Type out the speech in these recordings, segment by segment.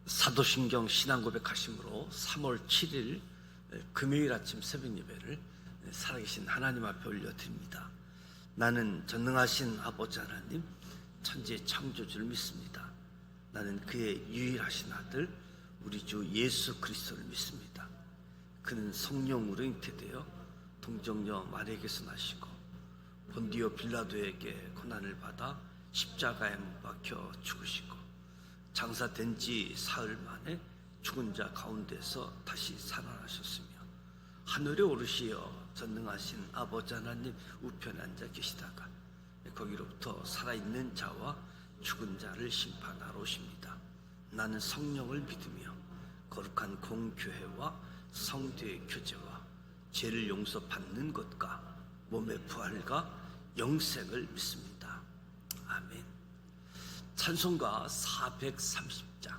사도신경 신앙고백하심으로 3월 7일 금요일 아침 새벽 예배를 살아계신 하나님 앞에 올려드립니다. 나는 전능하신 아버지 하나님, 천지의 창조주를 믿습니다. 나는 그의 유일하신 아들 우리 주 예수 그리스도를 믿습니다. 그는 성령으로 잉태되어 동정녀 마리아에게서 나시고 본디오 빌라도에게 고난을 받아 십자가에 못 박혀 죽으시고 장사된 지 사흘 만에 죽은 자 가운데서 다시 살아나셨으며 하늘에 오르시어 전능하신 아버지 하나님 우편에 앉아 계시다가 거기로부터 살아있는 자와 죽은 자를 심판하러 오십니다. 나는 성령을 믿으며 거룩한 공교회와 성도의 교제와 죄를 용서받는 것과 몸의 부활과 영생을 믿습니다. 아멘. 찬송가 430장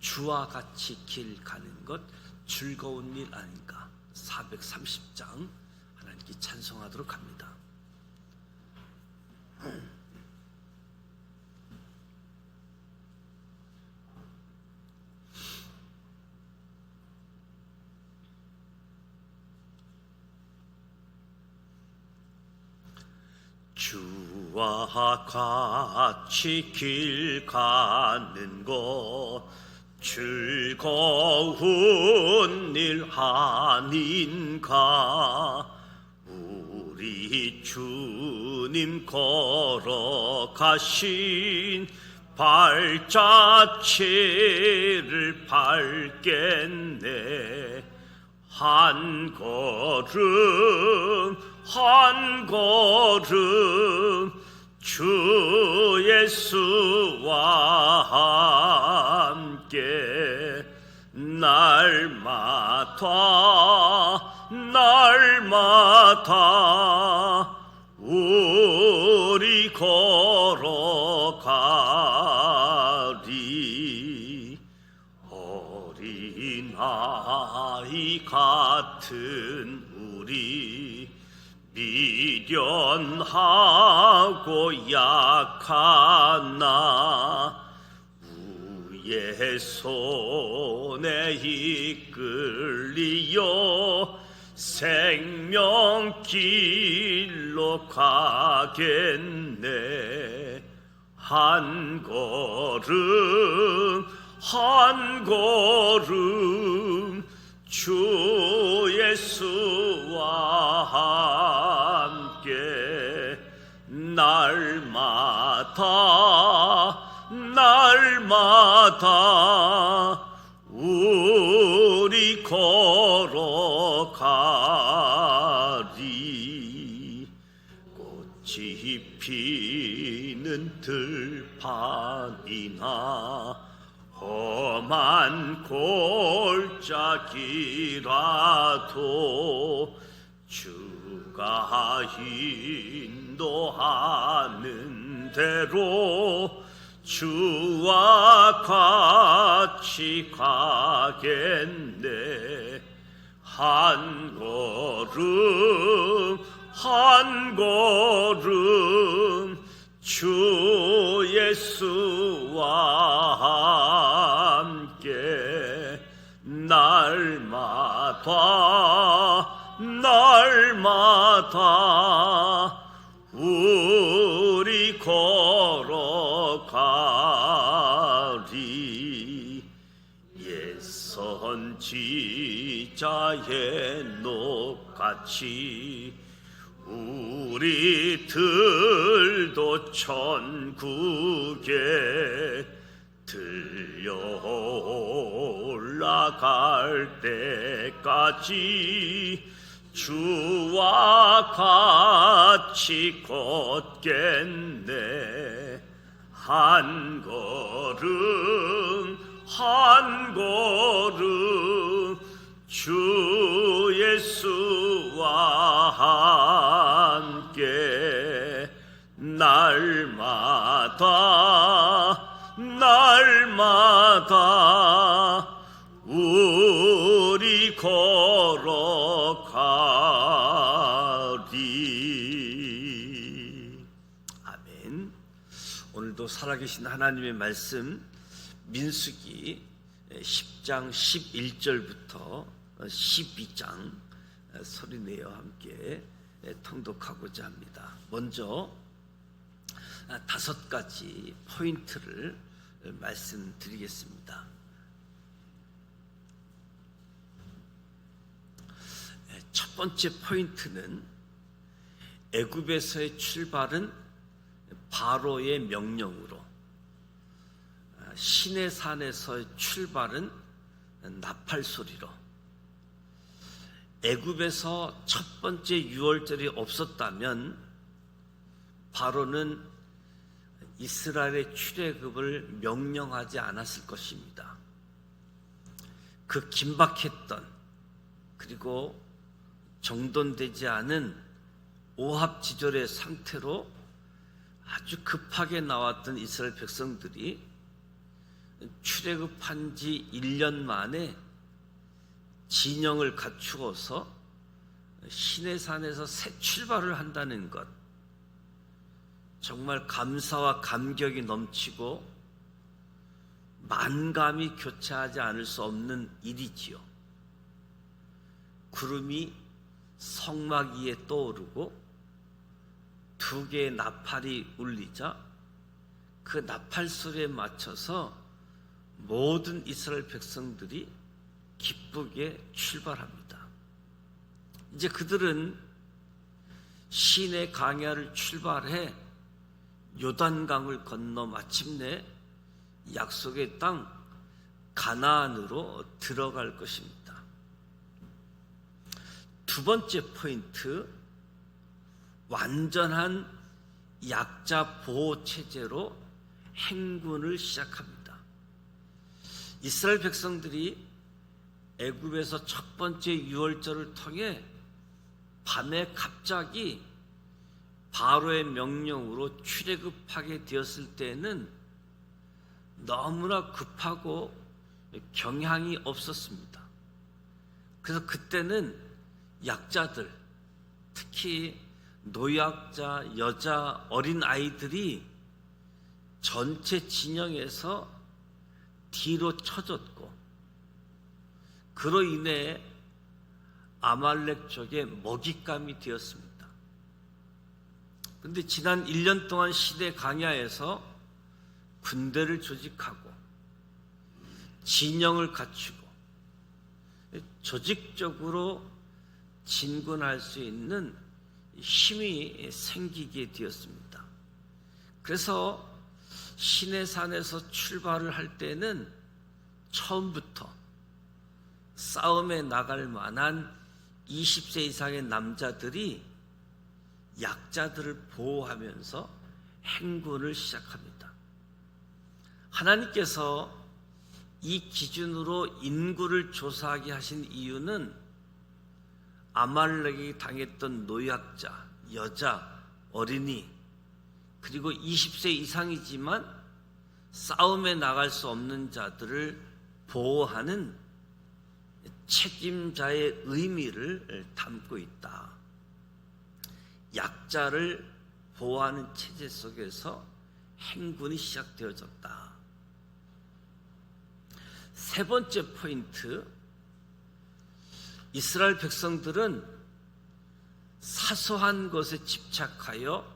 주와 같이 길 가는 것 즐거운 일 아닌가. 430장 하나님께 찬송하도록 합니다. 주와 같이 길 가는 것 즐거운 일 아닌가. 우리 주님 걸어가신 발자취를 밟겠네. 한 걸음 한 걸음 주 예수와 함께 날마다 우리 걸어가리. 어린아이 같은 우리 미련하고 약하나 우의 손에 이끌리어 생명길로 가겠네. 한 걸음 한 걸음 주 예수와 함께 날마다 우리 걸어가리. 꽃이 피는 들판이나 험한 골짜기라도 주가 인도하는 대로 주와 같이 가겠네. 한 걸음 한 걸음 주 예수와 함께 날마다 우리 걸어가리. 옛 선지자의 녹같이 우리들도 천국에 들려 올라갈 때까지 주와 같이 걷겠네. 한 걸음 한 걸음 주 예수와 함께 날마다 우리 걸어가리. 아멘. 오늘도 살아계신 하나님의 말씀 민수기 10장 11절부터 12장 소리내어 함께 통독하고자 합니다. 먼저 5가지 포인트를 말씀드리겠습니다. 첫 번째 포인트는 애굽에서의 출발은 바로의 명령으로, 시내산에서의 출발은 나팔 소리로. 애굽에서 첫 번째 유월절이 없었다면 바로는 이스라엘의 출애굽을 명령하지 않았을 것입니다. 그 긴박했던, 그리고 정돈되지 않은 오합지졸의 상태로 아주 급하게 나왔던 이스라엘 백성들이 출애굽한 지 1년 만에 진영을 갖추어서 시내산에서 새 출발을 한다는 것, 정말 감사와 감격이 넘치고 만감이 교차하지 않을 수 없는 일이지요. 구름이 성막 위에 떠오르고 2개의 나팔이 울리자 그 나팔 소리에 맞춰서 모든 이스라엘 백성들이 기쁘게 출발합니다. 이제 그들은 시내 광야를 출발해 요단강을 건너 마침내 약속의 땅 가나안으로 들어갈 것입니다. 두 번째 포인트, 완전한 약자 보호 체제로 행군을 시작합니다. 이스라엘 백성들이 애굽에서 첫 번째 유월절을 통해 밤에 갑자기 바로의 명령으로 출애굽하게 되었을 때에는 너무나 급하고 경향이 없었습니다. 그래서 그때는 약자들, 특히 노약자, 여자, 어린 아이들이 전체 진영에서 뒤로 쳐졌고, 그로 인해 아말렉 쪽에 먹잇감이 되었습니다. 그런데 지난 1년 동안 시내 광야에서 군대를 조직하고 진영을 갖추고 조직적으로 진군할 수 있는 힘이 생기게 되었습니다. 그래서 시내산에서 출발을 할 때는 처음부터 싸움에 나갈 만한 20세 이상의 남자들이 약자들을 보호하면서 행군을 시작합니다. 하나님께서 이 기준으로 인구를 조사하게 하신 이유는 아말렉이 당했던 노약자, 여자, 어린이, 그리고 20세 이상이지만 싸움에 나갈 수 없는 자들을 보호하는 책임자의 의미를 담고 있다. 약자를 보호하는 체제 속에서 행군이 시작되어졌다. 세 번째 포인트, 이스라엘 백성들은 사소한 것에 집착하여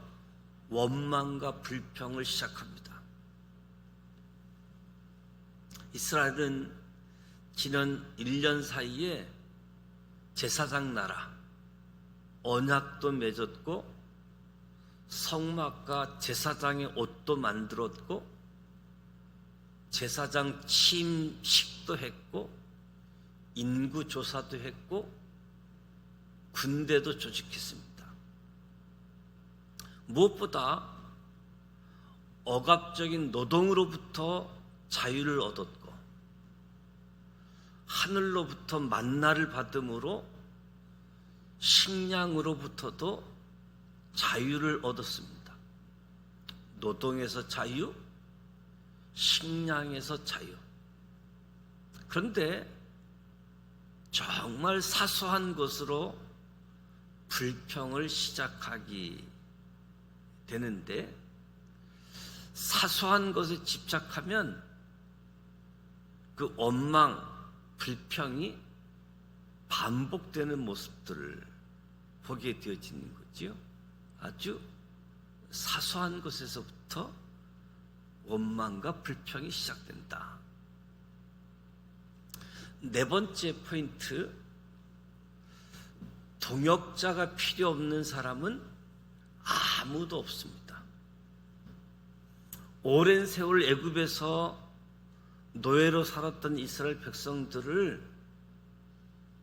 원망과 불평을 시작합니다. 이스라엘은 지난 1년 사이에 제사장 나라, 언약도 맺었고 성막과 제사장의 옷도 만들었고 제사장 취임식도 했고 인구 조사도 했고 군대도 조직했습니다. 무엇보다 억압적인 노동으로부터 자유를 얻었고 하늘로부터 만나를 받음으로 식량으로부터도 자유를 얻었습니다. 노동에서 자유, 식량에서 자유. 그런데 정말 사소한 것으로 불평을 시작하게 되는데, 사소한 것에 집착하면 그 원망, 불평이 반복되는 모습들을 보게 되어지는 거지요. 아주 사소한 것에서부터 원망과 불평이 시작된다. 네 번째 포인트, 동역자가 필요 없는 사람은 아무도 없습니다. 오랜 세월 애굽에서 노예로 살았던 이스라엘 백성들을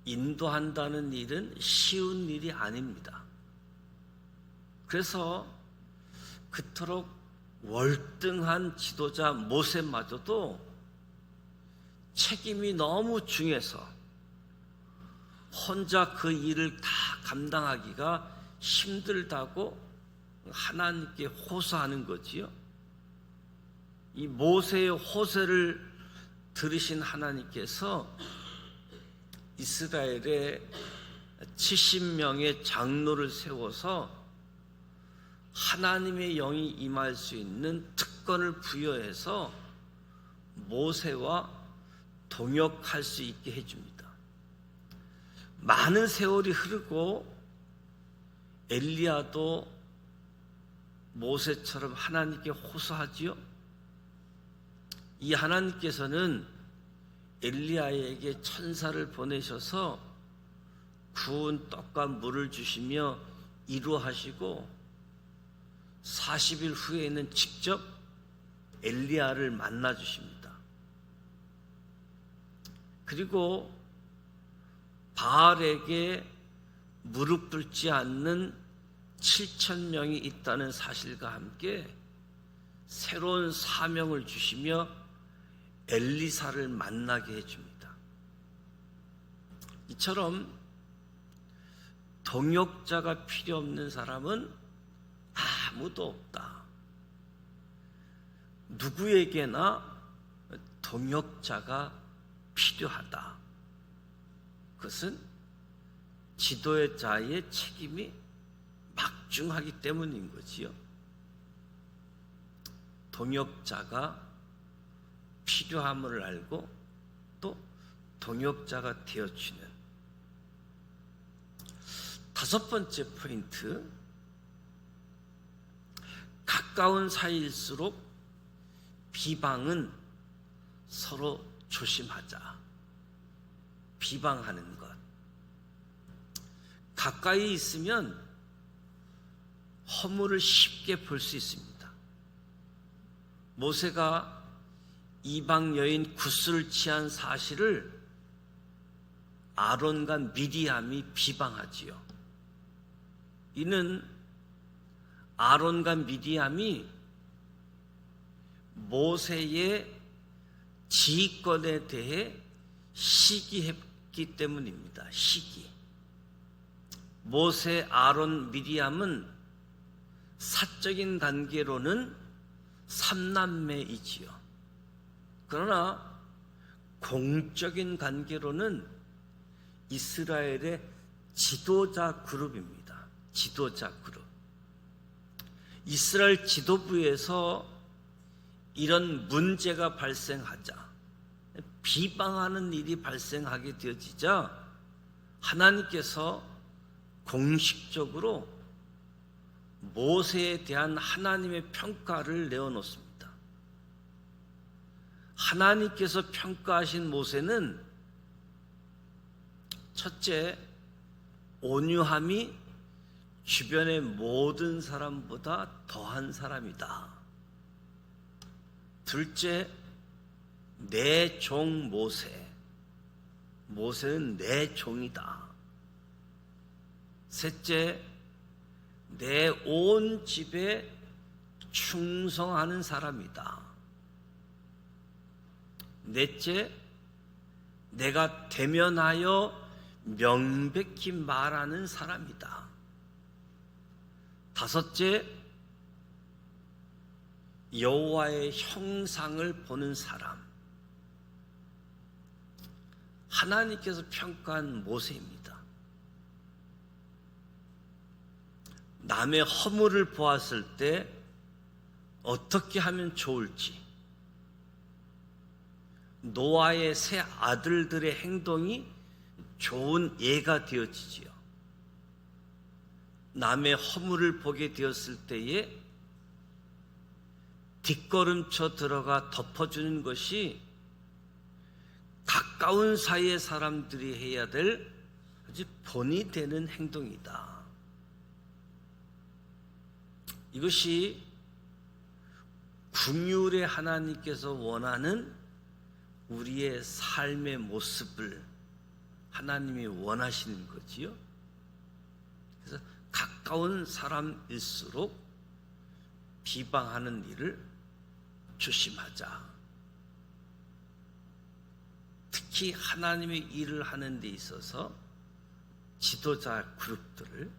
인도한다는 일은 쉬운 일이 아닙니다. 그래서 그토록 월등한 지도자 모세마저도 책임이 너무 중해서 혼자 그 일을 다 감당하기가 힘들다고 하나님께 호소하는 거지요. 이 모세의 호소를 들으신 하나님께서 이스라엘에 70명의 장로를 세워서 하나님의 영이 임할 수 있는 특권을 부여해서 모세와 동역할 수 있게 해줍니다. 많은 세월이 흐르고 엘리야도 모세처럼 하나님께 호소하지요. 이 하나님께서는 엘리야에게 천사를 보내셔서 구운 떡과 물을 주시며 이루하시고 40일 후에는 직접 엘리야를 만나 주십니다. 그리고 바알에게 무릎 꿇지 않는 7,000명이 있다는 사실과 함께 새로운 사명을 주시며 엘리사를 만나게 해줍니다. 이처럼 동역자가 필요 없는 사람은 아무도 없다. 누구에게나 동역자가 필요하다. 그것은 지도자의 책임이 막중하기 때문인 거지요. 동역자가 필요함을 알고 또 동역자가 되어주는 다섯 번째 포인트, 가까운 사이일수록 비방은 서로 조심하자. 비방하는 것. 가까이 있으면 허물을 쉽게 볼 수 있습니다. 모세가 이방 여인 굿을 취한 사실을 아론과 미리암이 비방하지요. 이는 아론과 미리암이 모세의 지휘권에 대해 시기했기 때문입니다. 시기. 모세, 아론, 미리암은 사적인 관계로는 삼남매이지요. 그러나 공적인 관계로는 이스라엘의 지도자 그룹입니다. 지도자 그룹. 이스라엘 지도부에서 이런 문제가 발생하자, 비방하는 일이 발생하게 되어지자 하나님께서 공식적으로 모세에 대한 하나님의 평가를 내어놓습니다. 하나님께서 평가하신 모세는 첫째, 온유함이 주변의 모든 사람보다 더한 사람이다. 둘째, 내 종 모세. 모세는 내 종이다. 셋째, 내 온 집에 충성하는 사람이다. 넷째, 내가 대면하여 명백히 말하는 사람이다. 다섯째, 여호와의 형상을 보는 사람. 하나님께서 평가한 모세입니다. 남의 허물을 보았을 때 어떻게 하면 좋을지, 노아의 세 아들들의 행동이 좋은 예가 되어지지요. 남의 허물을 보게 되었을 때에 뒷걸음쳐 들어가 덮어주는 것이 가까운 사이의 사람들이 해야 될 아주 본이 되는 행동이다. 이것이 긍휼의 하나님께서 원하는 우리의 삶의 모습을 하나님이 원하시는 거지요. 그래서 가까운 사람일수록 비방하는 일을 조심하자. 특히 하나님의 일을 하는 데 있어서 지도자 그룹들을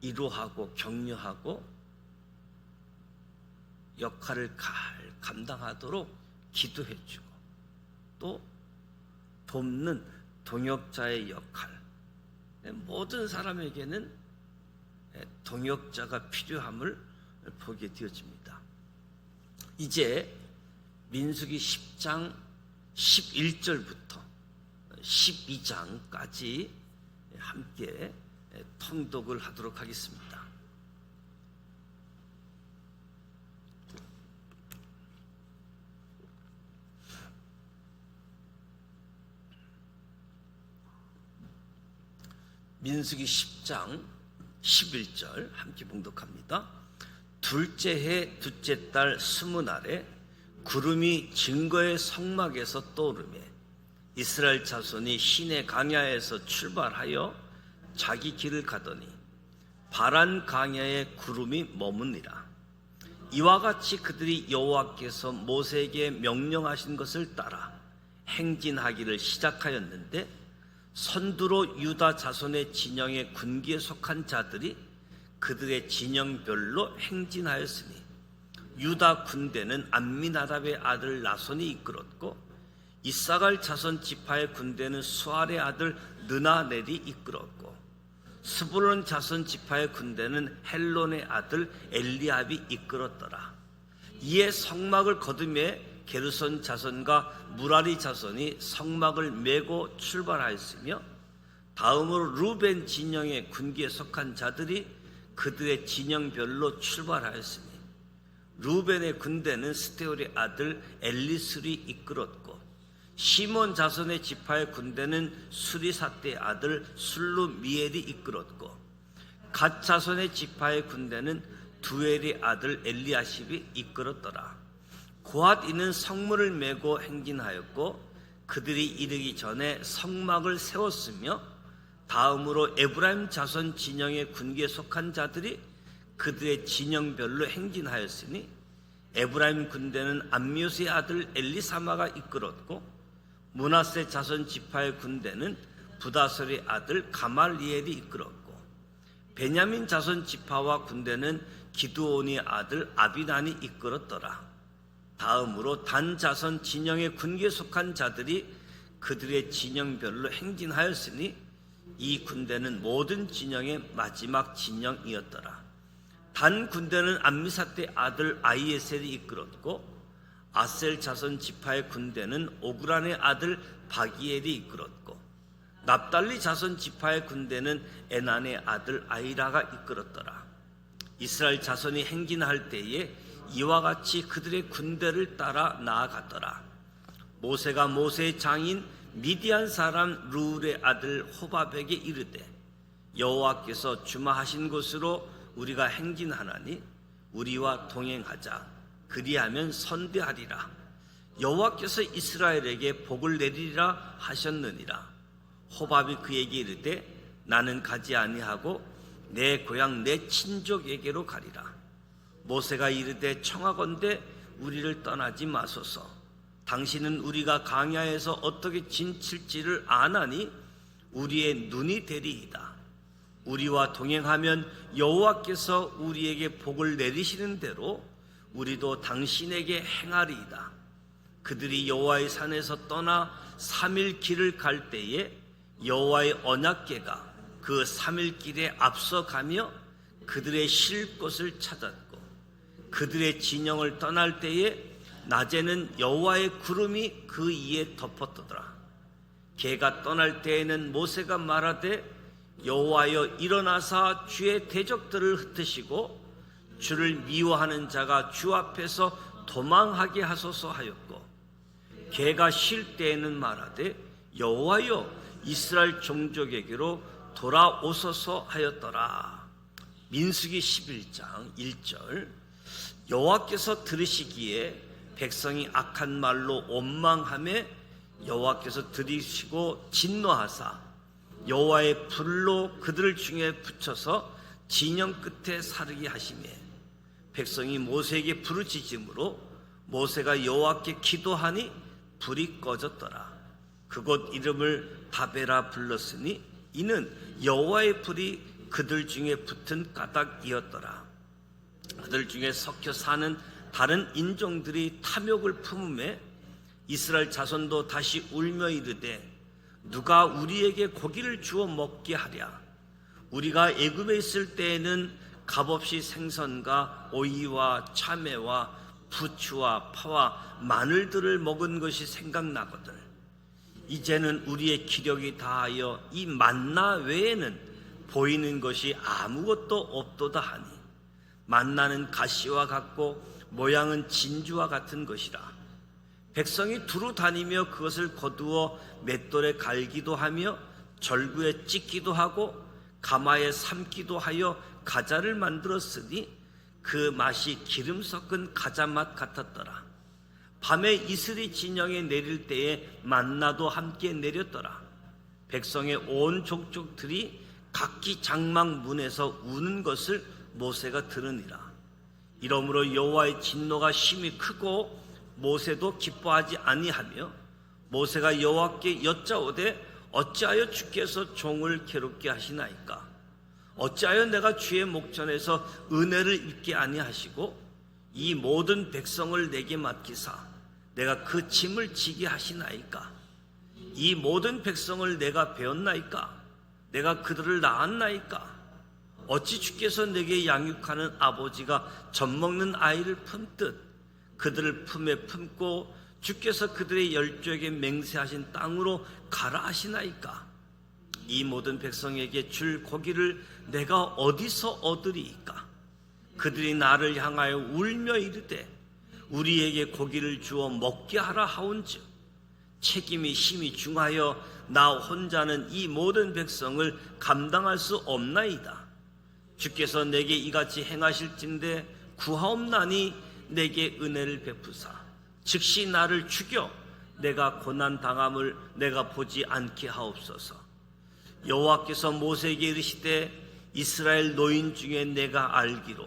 위로하고 격려하고 역할을 감당하도록 기도해주고 또 돕는 동역자의 역할, 모든 사람에게는 동역자가 필요함을 보게 되어집니다. 이제 민수기 10장 11절부터 12장까지 함께 통독을 하도록 하겠습니다. 민수기 10장 11절 함께 봉독합니다. 둘째 해 둘째 달 20날에 구름이 증거의 성막에서 떠오르매 이스라엘 자손이 시내 광야에서 출발하여 자기 길을 가더니 바란 광야에 구름이 머무니라. 이와 같이 그들이 여호와께서 모세에게 명령하신 것을 따라 행진하기를 시작하였는데 선두로 유다 자손의 진영의 군기에 속한 자들이 그들의 진영별로 행진하였으니 유다 군대는 암미나답의 아들 나손이 이끌었고 이사갈 자손 지파의 군대는 수알의 아들 느나넬이 이끌었고 스불론 자손 지파의 군대는 헬론의 아들 엘리압이 이끌었더라. 이에 성막을 거두매 게르손 자손과 무라리 자손이 성막을 메고 출발하였으며 다음으로 루벤 진영의 군기에 속한 자들이 그들의 진영별로 출발하였으니 루벤의 군대는 스데울의 아들 엘리술이 이끌었고 시몬 자손의 지파의 군대는 수리사떼의 아들 술루미엘이 이끌었고 갓 자손의 지파의 군대는 두엘의 아들 엘리아십이 이끌었더라. 고핫인은 성문을 메고 행진하였고 그들이 이르기 전에 성막을 세웠으며 다음으로 에브라임 자손 진영의 군기에 속한 자들이 그들의 진영별로 행진하였으니 에브라임 군대는 암미우스의 아들 엘리사마가 이끌었고 므낫세 자손 지파의 군대는 부다솔의 아들 가말리엘이 이끌었고 베냐민 자손 지파와 군대는 기드온의 아들 아비단이 이끌었더라. 다음으로 단 자손 진영의 군기에 속한 자들이 그들의 진영별로 행진하였으니 이 군대는 모든 진영의 마지막 진영이었더라. 단 군대는 암미사떼 아들 아이에셀이 이끌었고 아셀 자손 지파의 군대는 오그란의 아들 바기엘이 이끌었고 납달리 자손 지파의 군대는 에난의 아들 아이라가 이끌었더라. 이스라엘 자손이 행진할 때에 이와 같이 그들의 군대를 따라 나아갔더라. 모세가 모세의 장인 미디안 사람 루울의 아들 호바백에 이르되 여호와께서 주마하신 곳으로 우리가 행진하나니 우리와 동행하자. 그리하면 선대하리라. 여호와께서 이스라엘에게 복을 내리리라 하셨느니라. 호밥이 그에게 이르되 나는 가지 아니하고 내 고향 내 친족에게로 가리라. 모세가 이르되 청하건대 우리를 떠나지 마소서. 당신은 우리가 광야에서 어떻게 진칠지를 아나니 우리의 눈이 되리이다. 우리와 동행하면 여호와께서 우리에게 복을 내리시는 대로 우리도 당신에게 행하리이다. 그들이 여호와의 산에서 떠나 3일 길을 갈 때에 여호와의 언약궤가 그 3일 길에 앞서가며 그들의 쉴 곳을 찾았고 그들의 진영을 떠날 때에 낮에는 여호와의 구름이 그 위에 덮었더라. 개가 떠날 때에는 모세가 말하되 여호와여 일어나사 주의 대적들을 흩으시고 주를 미워하는 자가 주 앞에서 도망하게 하소서 하였고, 개가 쉴 때에는 말하되 여호와여 이스라엘 종족에게로 돌아오소서 하였더라. 민수기 11장 1절. 여호와께서 들으시기에 백성이 악한 말로 원망하매 여호와께서 들으시고 진노하사 여호와의 불로 그들 중에 붙여서 진영 끝에 사르게 하시매 백성이 모세에게 부르짖음으로 모세가 여호와께 기도하니 불이 꺼졌더라. 그곳 이름을 바베라 불렀으니 이는 여호와의 불이 그들 중에 붙은 까닭이었더라. 그들 중에 섞여 사는 다른 인종들이 탐욕을 품음에 이스라엘 자손도 다시 울며 이르되 누가 우리에게 고기를 주어 먹게 하랴. 우리가 애굽에 있을 때에는 값없이 생선과 오이와 참외와 부추와 파와 마늘들을 먹은 것이 생각나거든. 이제는 우리의 기력이 다하여 이 만나 외에는 보이는 것이 아무것도 없도다 하니 만나는 가시와 같고 모양은 진주와 같은 것이라. 백성이 두루 다니며 그것을 거두어 맷돌에 갈기도 하며 절구에 찢기도 하고 가마에 삶기도 하여 가자를 만들었으니 그 맛이 기름 섞은 가자 맛 같았더라. 밤에 이슬이 진영에 내릴 때에 만나도 함께 내렸더라. 백성의 온 족족들이 각기 장막 문에서 우는 것을 모세가 들으니라. 이러므로 여호와의 진노가 심히 크고 모세도 기뻐하지 아니하며 모세가 여호와께 여짜오되 어찌하여 주께서 종을 괴롭게 하시나이까? 어찌하여 내가 주의 목전에서 은혜를 입게 아니하시고 이 모든 백성을 내게 맡기사 내가 그 짐을 지게 하시나이까? 이 모든 백성을 내가 배웠나이까? 내가 그들을 낳았나이까? 어찌 주께서 내게 양육하는 아버지가 젖먹는 아이를 품듯 그들을 품에 품고 주께서 그들의 열조에게 맹세하신 땅으로 가라 하시나이까? 이 모든 백성에게 줄 고기를 내가 어디서 얻으리이까? 그들이 나를 향하여 울며 이르되 우리에게 고기를 주어 먹게 하라 하온즉 책임이 심히 중하여 나 혼자는 이 모든 백성을 감당할 수 없나이다. 주께서 내게 이같이 행하실진대 구하옵나니 내게 은혜를 베푸사 즉시 나를 죽여 내가 고난 당함을 내가 보지 않게 하옵소서. 여호와께서 모세에게 이르시되 이스라엘 노인 중에 내가 알기로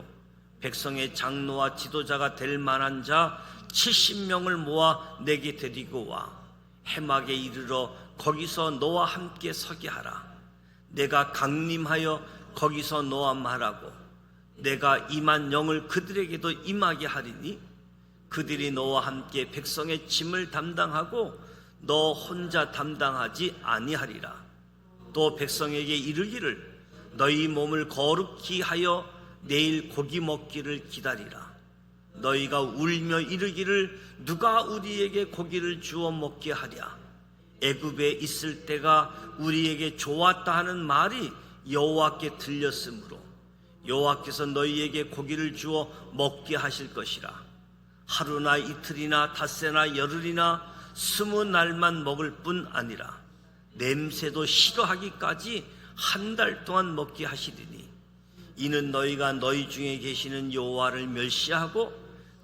백성의 장로와 지도자가 될 만한 자 70명을 모아 내게 데리고 와 해막에 이르러 거기서 너와 함께 서게 하라. 내가 강림하여 거기서 너와 말하고 내가 임한 영을 그들에게도 임하게 하리니 그들이 너와 함께 백성의 짐을 담당하고 너 혼자 담당하지 아니하리라. 또 백성에게 이르기를 너희 몸을 거룩히 하여 내일 고기 먹기를 기다리라. 너희가 울며 이르기를 누가 우리에게 고기를 주어 먹게 하랴. 애굽에 있을 때가 우리에게 좋았다 하는 말이 여호와께 들렸으므로 여호와께서 너희에게 고기를 주어 먹게 하실 것이라. 하루나 이틀이나 닷새나 열흘이나 20날만 먹을 뿐 아니라 냄새도 싫어하기까지 한 달 동안 먹게 하시리니 이는 너희가 너희 중에 계시는 여호와를 멸시하고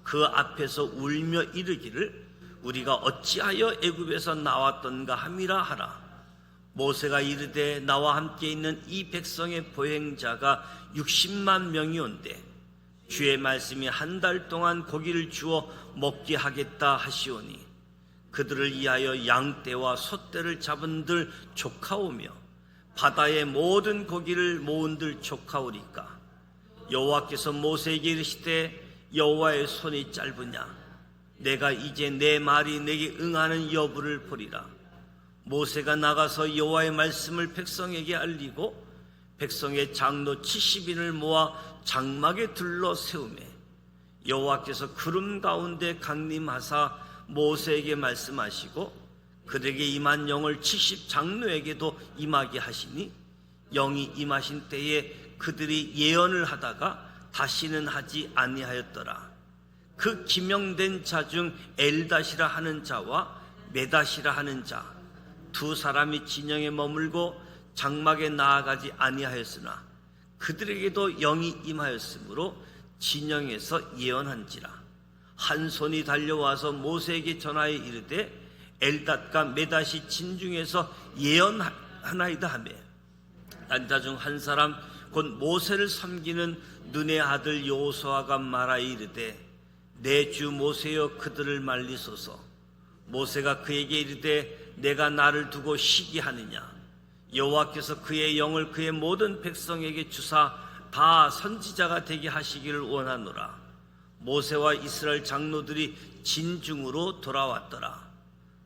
그 앞에서 울며 이르기를 우리가 어찌하여 애굽에서 나왔던가 함이라 하라. 모세가 이르되 나와 함께 있는 이 백성의 보행자가 60만 명이온데 주의 말씀이 한 달 동안 고기를 주어 먹게 하겠다 하시오니 그들을 위하여 양떼와 소떼를 잡은들 족하오며 바다의 모든 고기를 모은들 족하오리까. 여호와께서 모세에게 이르시되 여호와의 손이 짧으냐? 내가 이제 내 말이 내게 응하는 여부를 보리라. 모세가 나가서 여호와의 말씀을 백성에게 알리고 백성의 장로 70인을 모아 장막에 둘러 세우매 여호와께서 구름 가운데 강림하사 모세에게 말씀하시고 그들에게 임한 영을 70장로에게도 임하게 하시니 영이 임하신 때에 그들이 예언을 하다가 다시는 하지 아니하였더라. 그 기명된 자 중 엘닷이라 하는 자와 메닷이라 하는 자 두 사람이 진영에 머물고 장막에 나아가지 아니하였으나 그들에게도 영이 임하였으므로 진영에서 예언한지라. 한 손이 달려와서 모세에게 전하여 이르되 엘닷과 메닷이 진중에서 예언하나이다 하며 난 자 중 한 사람 곧 모세를 섬기는 눈의 아들 여호수아가 말하여 이르되 내 주 모세여 그들을 말리소서. 모세가 그에게 이르되 내가 나를 두고 시기하느냐. 여호와께서 그의 영을 그의 모든 백성에게 주사 다 선지자가 되게 하시기를 원하노라. 모세와 이스라엘 장로들이 진중으로 돌아왔더라.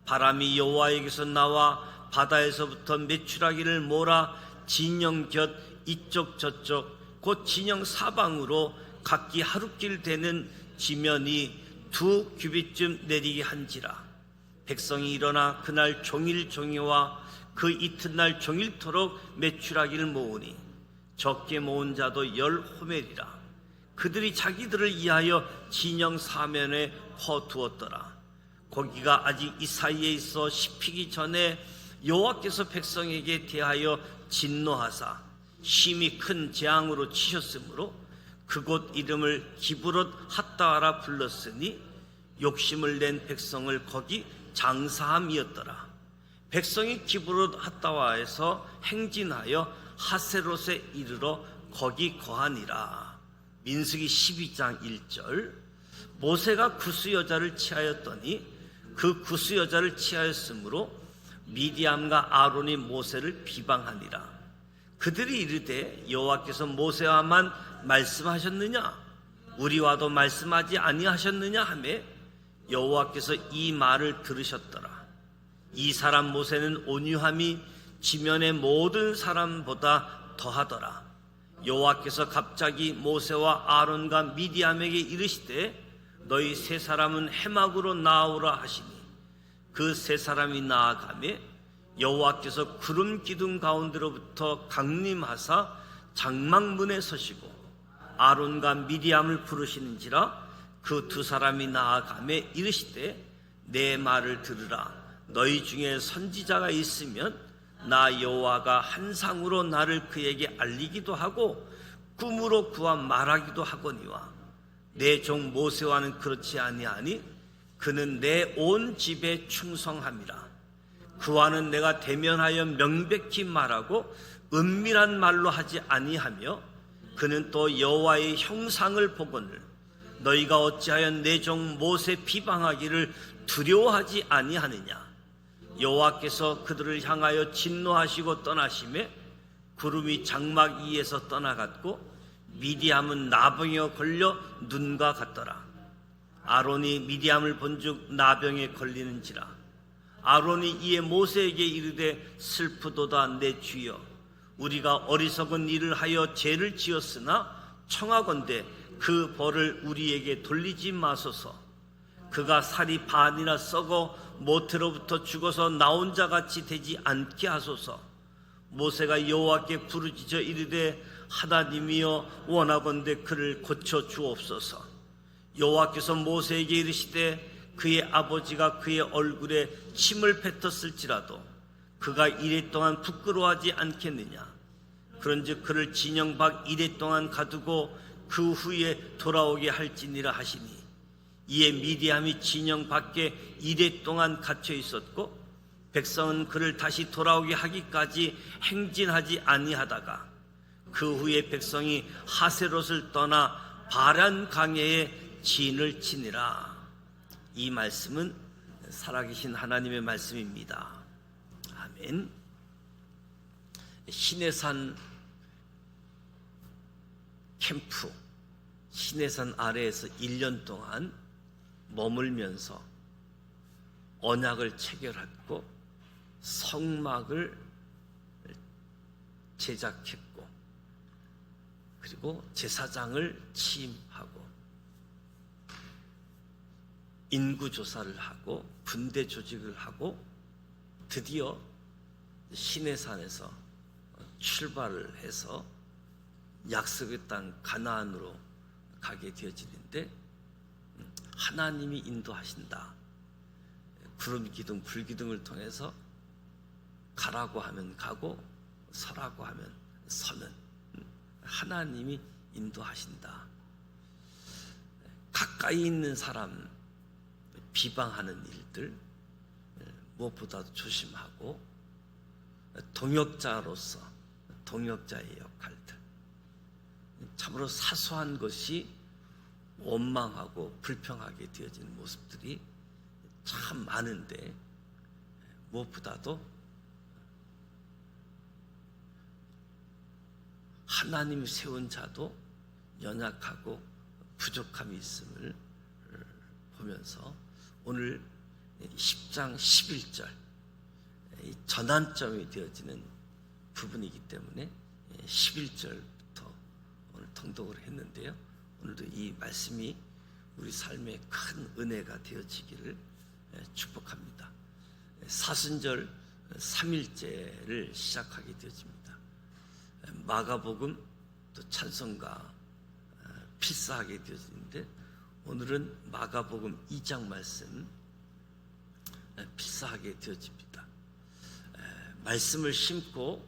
바람이 여호와에게서 나와 바다에서부터 메추라기를 몰아 진영 곁 이쪽 저쪽 곧 진영 사방으로 각기 하루길 되는 지면이 2규빗쯤 내리게 한지라. 백성이 일어나 그날 종일 종이와 그 이튿날 종일토록 메추라기를 모으니 적게 모은 자도 10호멜이라. 그들이 자기들을 위하여 진영 사면에 퍼두었더라. 고기가 아직 이 사이에 있어 씹히기 전에 여호와께서 백성에게 대하여 진노하사 심히 큰 재앙으로 치셨으므로 그곳 이름을 기브롯 핫다하라 불렀으니 욕심을 낸 백성을 거기 장사함이었더라. 백성이 기브롯 핫다와에서 행진하여 하세롯에 이르러 거기 거하니라. 민수기 12장 1절. 모세가 구스 여자를 취하였더니 그 구스 여자를 취하였으므로 미디암과 아론이 모세를 비방하니라. 그들이 이르되 여호와께서 모세와만 말씀하셨느냐 우리와도 말씀하지 아니하셨느냐 하매 여호와께서 이 말을 들으셨더라. 이 사람 모세는 온유함이 지면의 모든 사람보다 더하더라. 여호와께서 갑자기 모세와 아론과 미디암에게 이르시되 너희 세 사람은 해막으로 나아오라 하시니 그 세 사람이 나아가매 여호와께서 구름 기둥 가운데로부터 강림하사 장막문에 서시고 아론과 미디암을 부르시는지라. 그 두 사람이 나아가매 이르시되 내 말을 들으라. 너희 중에 선지자가 있으면 나 여호와가 한상으로 나를 그에게 알리기도 하고 꿈으로 그와 말하기도 하거니와 내 종 모세와는 그렇지 아니하니 그는 내 온 집에 충성함이라. 그와는 내가 대면하여 명백히 말하고 은밀한 말로 하지 아니하며 그는 또 여호와의 형상을 보거늘 너희가 어찌하여 내 종 모세 비방하기를 두려워하지 아니하느냐. 여호와께서 그들을 향하여 진노하시고 떠나심에 구름이 장막 위에서 떠나갔고 미디암은 나병에 걸려 눈과 같더라. 아론이 미디암을 본즉 나병에 걸리는지라. 아론이 이에 모세에게 이르되 슬프도다 내 주여 우리가 어리석은 일을 하여 죄를 지었으나 청하건대 그 벌을 우리에게 돌리지 마소서. 그가 살이 반이나 썩어 모태로부터 죽어서 나온 자 같이 되지 않게 하소서. 모세가 여호와께 부르짖어 이르되 하나님이여 원하건대 그를 고쳐 주옵소서. 여호와께서 모세에게 이르시되 그의 아버지가 그의 얼굴에 침을 뱉었을지라도 그가 이레 동안 부끄러워하지 않겠느냐. 그런즉 그를 진영 밖 이레 동안 가두고 그 후에 돌아오게 할지니라 하시니 이에 미디암이 진영 밖에 이레 동안 갇혀 있었고 백성은 그를 다시 돌아오게 하기까지 행진하지 아니하다가 그 후에 백성이 하세롯을 떠나 바란 강해에 진을 치니라. 이 말씀은 살아계신 하나님의 말씀입니다. 아멘. 시내산 캠프, 시내산 아래에서 1년 동안 머물면서 언약을 체결했고 성막을 제작했고 그리고 제사장을 취임하고 인구 조사를 하고 군대 조직을 하고 드디어 시내산에서 출발을 해서 약속의 땅 가나안으로 가게 되어지는데 하나님이 인도하신다. 구름 기둥, 불 기둥을 통해서 가라고 하면 가고 서라고 하면 서는 하나님이 인도하신다. 가까이 있는 사람 비방하는 일들 무엇보다도 조심하고 동역자로서 동역자의 역할들 참으로 사소한 것이 원망하고 불평하게 되어지는 모습들이 참 많은데 무엇보다도 하나님이 세운 자도 연약하고 부족함이 있음을 보면서 오늘 10장 11절 전환점이 되어지는 부분이기 때문에 11절부터 오늘 통독을 했는데요. 오늘도 이 말씀이 우리 삶에 큰 은혜가 되어지기를 축복합니다. 사순절 3일째를 시작하게 되어집니다. 마가복음 또 찬송가 필사하게 되어지는데 오늘은 마가복음 2장 말씀 필사하게 되어집니다. 말씀을 심고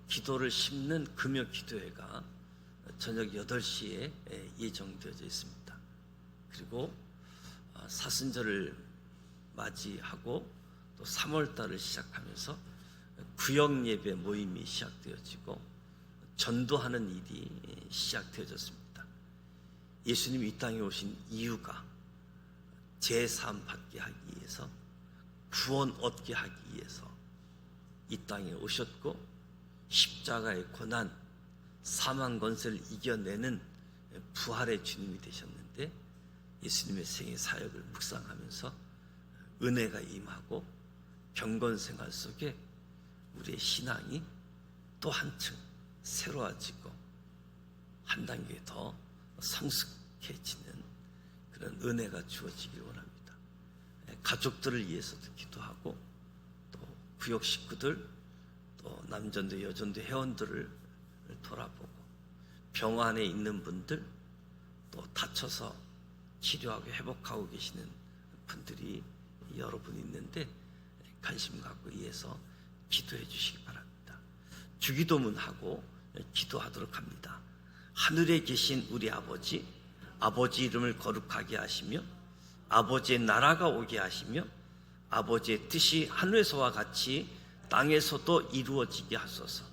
기도를 심는 금요 기도회가 저녁 8시에 예정되어져 있습니다. 그리고 사순절을 맞이하고 또 3월달을 시작하면서 구역 예배 모임이 시작되어지고 전도하는 일이 시작되어졌습니다. 예수님이 이 땅에 오신 이유가 제사함 받게 하기 위해서 구원 얻게 하기 위해서 이 땅에 오셨고 십자가의 고난 사망 권세를 이겨내는 부활의 주님이 되셨는데 예수님의 생애 사역을 묵상하면서 은혜가 임하고 경건 생활 속에 우리의 신앙이 또 한층 새로워지고 한 단계 더 성숙해지는 그런 은혜가 주어지길 원합니다. 가족들을 위해서도 기도하고 또 구역 식구들 또 남전도 여전도 회원들을 돌아보고 병원에 있는 분들 또 다쳐서 치료하고 회복하고 계시는 분들이 여러분 있는데 관심 갖고 위해서 기도해 주시기 바랍니다. 주기도문하고 기도하도록 합니다. 하늘에 계신 우리 아버지, 아버지 이름을 거룩하게 하시며 아버지의 나라가 오게 하시며 아버지의 뜻이 하늘에서와 같이 땅에서도 이루어지게 하소서.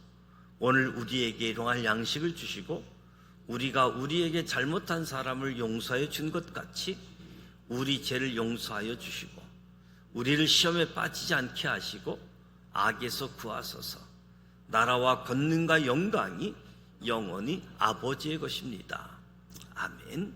오늘 우리에게 일용할 양식을 주시고 우리가 우리에게 잘못한 사람을 용서하여 준 것 같이 우리 죄를 용서하여 주시고 우리를 시험에 빠지지 않게 하시고 악에서 구하소서. 나라와 권능과 영광이 영원히 아버지의 것입니다. 아멘.